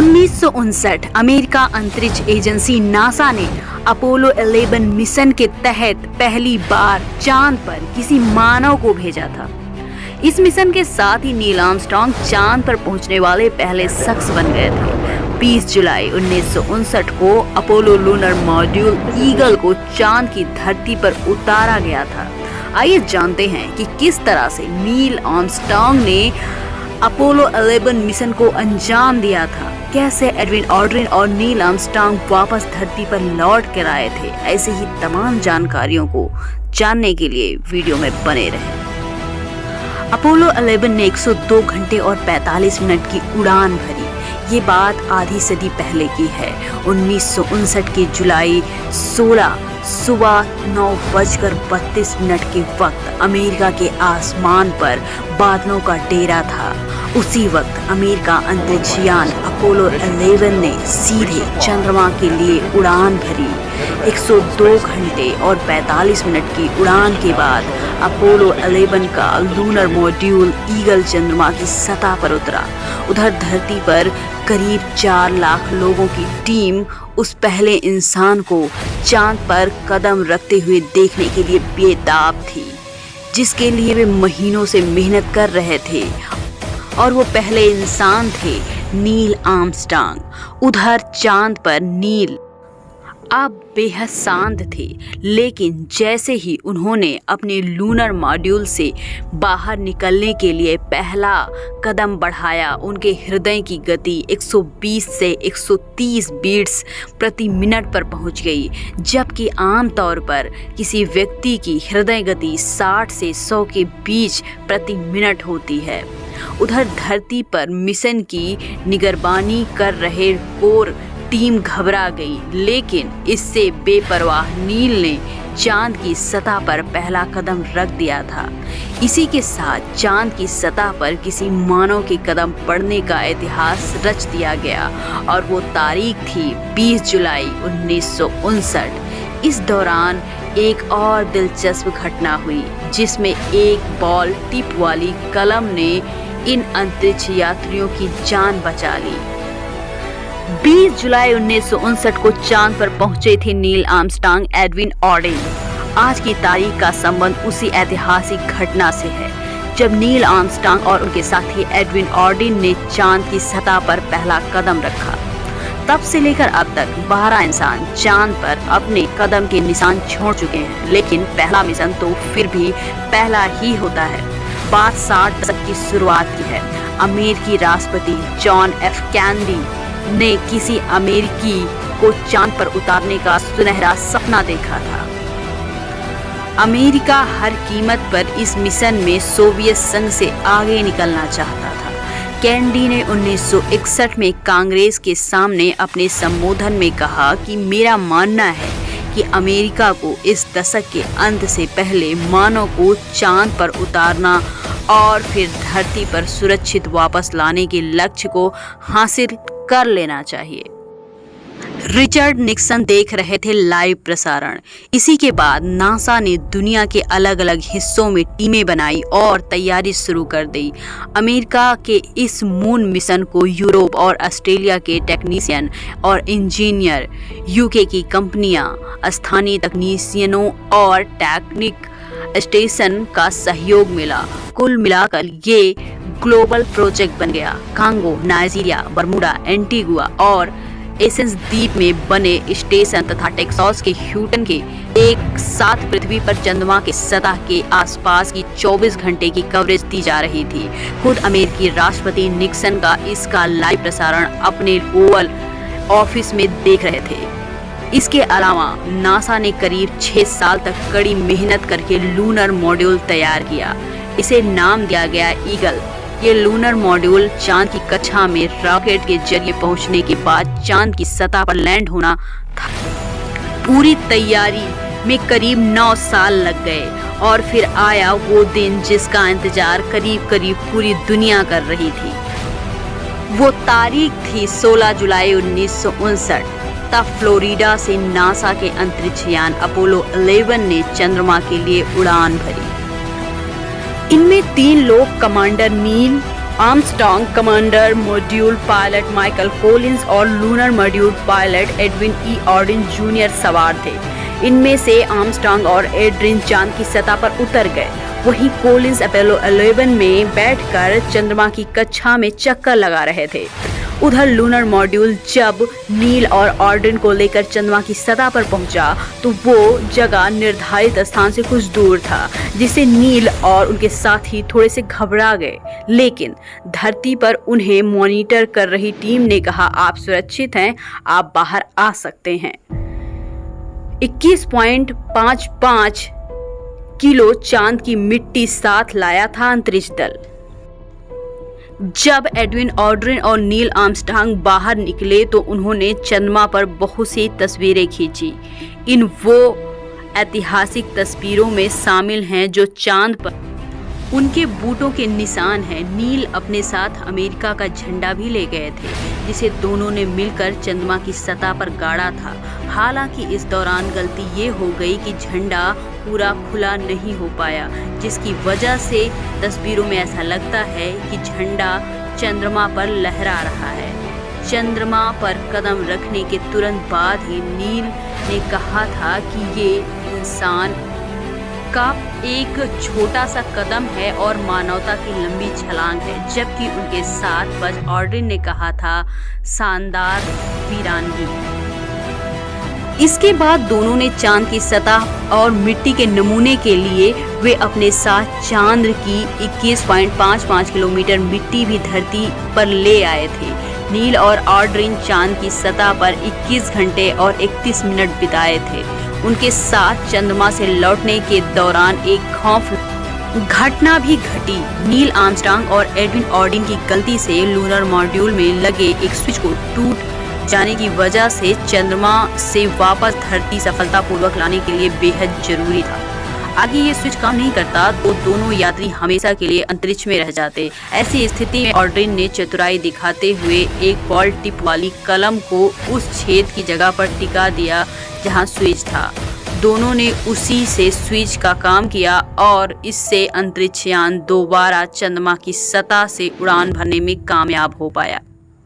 1959 America अंतरिक्ष agency NASA ने Apollo 11 mission के तहत पहली बार चांद पर किसी मानव को भेजा था। इस मिशन के साथ ही नील आर्मस्ट्रांग चांद पर पहुंचने वाले पहले शख्स बन गए थे। 20 जुलाई 1959 को अपोलो लूनर मॉड्यूल ईगल को चांद की धरती पर उतारा गया था। आइए जानते हैं कि किस तरह से नील आर्मस्ट्रांग ने अपोलो 11 मिशन को अंजाम दिया था, कैसे एडविन ऑल्ड्रिन और नील आर्मस्ट्रांग वापस धरती पर लौट कर आए थे। ऐसे ही तमाम जानकारियों को जानने के लिए वीडियो में बने रहें। अपोलो 11 ने 102 घंटे और 45 मिनट की उड़ान भरी। ये बात आधी सदी पहले की है। 1959 के जुलाई 16 सुबह 9:32 के वक्त अमेरिका के आसमान पर बादलों का डेरा था। उसी वक्त अमेरिका अंतरिक्ष यान अपोलो 11 ने सीधे चंद्रमा के लिए उड़ान भरी। 102 घंटे और 45 मिनट की उड़ान के बाद अपोलो 11 का लूनर मॉड्यूल ईगल चंद्रमा की सतह पर उतरा। उधर धरती पर करीब 4 लाख लोगों की टीम उस पहले इंसान को चांद पर कदम रखते हुए देखने के लिए बेताब थी, जिसके लिए वे महीनों से मेहनत कर रहे थे। और वो पहले इंसान थे नील आर्मस्ट्रांग। उधर चांद पर नील अब बेहद शांत थे, लेकिन जैसे ही उन्होंने अपने लूनर मॉड्यूल से बाहर निकलने के लिए पहला कदम बढ़ाया, उनके हृदय की गति 120 से 130 बीट्स प्रति मिनट पर पहुंच गई, जबकि आमतौर पर किसी व्यक्ति की हृदय गति 60 से 100 के बीच प्रति मिनट होती है। उधर धरती पर मिशन की निगरानी कर रहे कोर टीम घबरा गई, लेकिन इससे बेपरवाह नील ने चांद की सतह पर पहला कदम रख दिया था। इसी के साथ चांद की सतह पर किसी मानव के कदम पड़ने का इतिहास रच दिया गया, और वो तारीख थी 20 जुलाई 1959। इस दौरान एक और दिलचस्प घटना हुई, जिसमें एक बॉल टिप वाली कलम ने इन अंतरिक्ष यात्रियों की जान बचा ली। 20 जुलाई 1959 को चांद पर पहुंचे थे नील आर्मस्ट्रांग एडविन ऑल्ड्रिन। आज की तारीख का संबंध उसी ऐतिहासिक घटना से है, जब नील आर्मस्ट्रांग और उनके साथी एडविन ऑल्ड्रिन ने चांद की सतह पर पहला कदम रखा। तब से लेकर अब तक 12 इंसान चांद पर अपने कदम के निशान छोड़ चुके हैं, लेकिन पहला मिशन तो फिर भी पहला ही होता है। बात 60 दशक की शुरुआत की है। अमेरिकी राष्ट्रपति जॉन एफ कैनेडी ने किसी अमेरिकी को चांद पर उतारने का सुनहरा सपना देखा था। अमेरिका हर कीमत पर इस मिशन में सोवियत संघ से आगे निकलना चाहता था। कैनेडी ने 1961 में कांग्रेस के सामने अपने संबोधन में कहा कि मेरा मानना है कि अमेरिका को इस दशक के अंत से पहले मानव को चांद पर उतारना और फिर धरती पर सुरक्षित वापस लाने के लक्ष्य को हासिल कर लेना चाहिए। रिचर्ड निक्सन देख रहे थे लाइव प्रसारण। इसी के बाद नासा ने दुनिया के अलग अलग हिस्सों में टीमें बनाई और तैयारी शुरू कर दी। अमेरिका के इस मून मिशन को यूरोप और ऑस्ट्रेलिया के टेक्नीशियन और इंजीनियर, यूके की कंपनियां, स्थानीय तकनीशियनों और टेक्निक स्टेशन का सहयोग मिला। कुल मिलाकर ये ग्लोबल प्रोजेक्ट बन गया। कांगो, नाइजीरिया, बरमूडा, एंटीगुआ और एसेंस द्वीप में बने स्टेशन तथा टेक्सास के ह्यूस्टन के एक साथ पृथ्वी पर चंद्रमा के सतह के आसपास की 24 घंटे की कवरेज दी जा रही थी। खुद अमेरिकी राष्ट्रपति निक्सन का इसका लाइव प्रसारण अपने ओवल ऑफिस में देख रहे थे। इसके अलावा नासा ने करीब 6 साल तक कड़ी मेहनत करके लूनर मॉड्यूल तैयार किया। इसे नाम दिया गया ईगल। ये लूनर मॉड्यूल चांद की कक्षा में रॉकेट के जरिए पहुंचने के बाद चांद की सतह पर लैंड होना था। पूरी तैयारी में करीब 9 साल लग गए, और फिर आया वो दिन जिसका इंतजार करीब करीब पूरी दुनिया कर रही थी। वो तारीख थी 16 जुलाई 1959। तब फ्लोरिडा से नासा के अंतरिक्ष यान अपोलो 11 ने चंद्रमा के लिए उड़ान भरी। इनमें 3 लोग commander Neil Armstrong, commander module pilot Michael Collins और लूनर मॉड्यूल पायलट एडविन ई ऑर्डिन जूनियर सवार थे। इनमें से आर्मस्ट्रांग और एड्रिन चांद की सतह पर उतर गए, वहीं कॉलिंस अपोलो 11 में बैठकर चंद्रमा की कक्षा में चक्कर लगा रहे थे। उधर लूनर मॉड्यूल जब नील और ऑर्डिन को लेकर चंद्रमा की सतह पर पहुंचा तो वो जगह निर्धारित स्थान से कुछ दूर था, जिससे नील और उनके साथी थोड़े से घबरा गए। लेकिन धरती पर उन्हें मॉनिटर कर रही टीम ने कहा, आप सुरक्षित हैं, आप बाहर आ सकते हैं। 21.55 किलो चांद की मिट्टी साथ लाया था अंतरिक्ष दल। जब एडविन ऑर्डिन और नील आर्मस्ट्रांग बाहर निकले तो उन्होंने चंद्रमा पर बहुत सी तस्वीरें खींची। इन वो ऐतिहासिक तस्वीरों में शामिल हैं जो चांद पर उनके बूटों के निशान हैं। नील अपने साथ अमेरिका का झंडा भी ले गए थे, जिसे दोनों ने मिलकर चंद्रमा की सतह पर गाड़ा था। हालांकि इस दौरान गलती ये हो गई कि झंडा पूरा खुला नहीं हो पाया, जिसकी वजह से तस्वीरों में ऐसा लगता है कि झंडा चंद्रमा पर लहरा रहा है। चंद्रमा पर कदम रखने के तुरंत बाद ही नील ने कहा था कि ये इंसान का एक छोटा सा कदम है और मानवता की लंबी छलांग है, जबकि उनके साथ बज ऑर्डिन ने कहा था, शानदार वीरानगी। इसके बाद दोनों ने चांद की सतह और मिट्टी के नमूने के लिए वे अपने साथ चांद की 21.55 किलोमीटर मिट्टी भी धरती पर ले आए थे। नील और ऑर्डिन चांद की सतह पर 21 घंटे और 31 मिनट बिताए थे। उनके साथ चंद्रमा से लौटने के दौरान एक खौफनाक घटना भी घटी। नील आर्मस्ट्रांग और एडविन ऑर्डिन की गलती से लूनर मॉड्यूल में लगे एक स्विच को टूट जाने की वजह से चंद्रमा से वापस धरती सफलतापूर्वक लाने के लिए बेहद जरूरी था। आगे ये स्विच काम नहीं करता तो दोनों यात्री हमेशा के लिए अंतरिक्ष में रह जाते। ऐसी स्थिति में ऑर्डिन ने चतुराई दिखाते हुए एक बॉल टिप वाली कलम को उस छेद की जगह पर टिका दिया जहां स्विच था। दोनों ने उसी से स्विच का काम किया और इससे अंतरिक्ष यान दोबारा चंद्रमा की सतह से उड़ान भरने में कामयाब हो पाया।